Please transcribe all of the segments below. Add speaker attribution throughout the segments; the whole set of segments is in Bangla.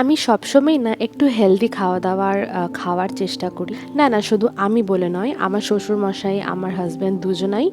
Speaker 1: আমি সবসময় না একটু হেলদি খাওয়ার চেষ্টা করি। না শুধু আমি বলে নয়, আমার শ্বশুরমশাই, আমার হাজব্যান্ড দুজনাই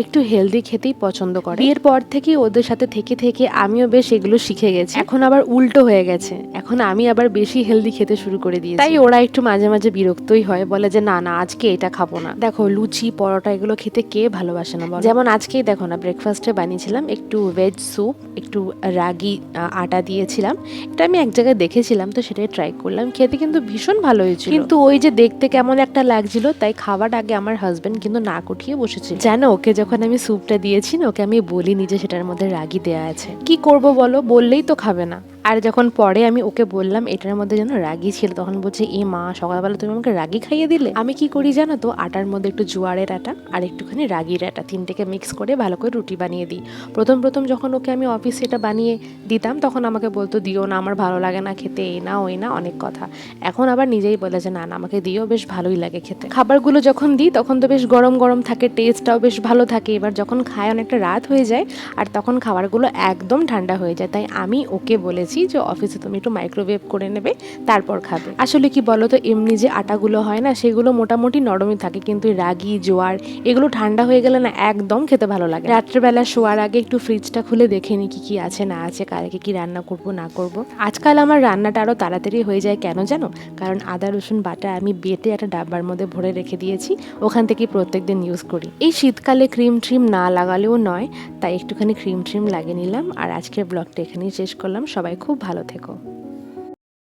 Speaker 1: একটু হেলদি খেতেই পছন্দ করে। বিয়ের পর থেকে ওদের সাথে থেকে থেকে আমিও বেশ এগুলো শিখে গেছি। এখন আবার উল্টো হয়ে গেছে, এখন আমি আবার বেশি হেলদি খেতে শুরু করে দিয়েছি। তাই ওরা একটু মাঝে মাঝে বিরক্তই হয়, বলে যে না আজকে এটা খাবো না। দেখো, লুচি পরোটা এগুলো খেতে কে ভালোবাসে না বলো? যেমন আজকেই দেখো না, ব্রেকফাস্টে বানিয়েছিলাম একটু ভেজ স্যুপ, একটু রাগি আটা দিয়েছিলাম। এটা আমি এক জায়গায় দেখেছিলাম, তো সেটাই ট্রাই করলাম। খেতে কিন্তু ভীষণ ভালো হয়েছিল, কিন্তু ওই যে দেখতে কেমন একটা লাগছিল, তাই খাবার আগে আমার হাজবেন্ড কিন্তু নাক উঠিয়ে বসেছিল। জানো, ওকে যখন আমি স্যুপটা দিয়েছি না, ওকে আমি বলিনি যে সেটার মধ্যে রাগি দেওয়া আছে। কি করব বলো, বললেই তো খাবে না। আর যখন পরে আমি ওকে বললাম এটার মধ্যে যেন রাগি ছিল, তখন বলছে এ মা, সকালবেলা তুমি আমাকে রাগি খাইয়ে দিলে। আমি কি করি জানো তো, আটার মধ্যে একটু জোয়ারের আটা আর একটুখানি রাগির আটা, তিনটেকে মিক্স করে ভালো করে রুটি বানিয়ে দিই। প্রথম প্রথম যখন ওকে আমি অফিসে এটা বানিয়ে দিতাম, তখন আমাকে বলতো দিও না, আমার ভালো লাগে না খেতে, এই না ওই না অনেক কথা। এখন আবার নিজেই বলে যে না আমাকে দিও, বেশ ভালোই লাগে খেতে। খাবারগুলো যখন দিই তখন তো বেশ গরম গরম থাকে, টেস্টটাও বেশ ভালো থাকে। এবার যখন খায় অনেকটা রাত হয়ে যায়, আর তখন খাবারগুলো একদম ঠান্ডা হয়ে যায়। তাই আমি ওকে বলেছি যে অফিসে তুমি একটু মাইক্রোওয়েভ করে নেবে, তারপর খাবে। আসলে কি বলো তো, এমনি যে আটাগুলো হয় না, সেগুলো মোটামুটি নরমই থাকে, কিন্তু রাগি জোয়ার এগুলো ঠান্ডা হয়ে গেলে না একদম খেতে ভালো লাগে। রাত্রেবেলা শোয়ার আগে একটু ফ্রিজটা খুলে দেখে নি কি কি আছে না আছে, কালকে কি রান্না করব না করব। আজকাল আমার রান্নাটা আরো তাড়াতাড়ি হয়ে যায়, কেন জানো? কারণ আদা রসুন বাটা আমি বেটে একটা ডাব্বার মধ্যে ভরে রেখে দিয়েছি, ওখান থেকে প্রত্যেকদিন ইউজ করি। এই শীতকালে ক্রিম ট্রিম না লাগালেও নয়, তাই একটুখানি ক্রিম ট্রিম লাগিয়ে নিলাম। আর আজকের ব্লগটা এখানেই শেষ করলাম। সবাই খুব ভালো থেকো।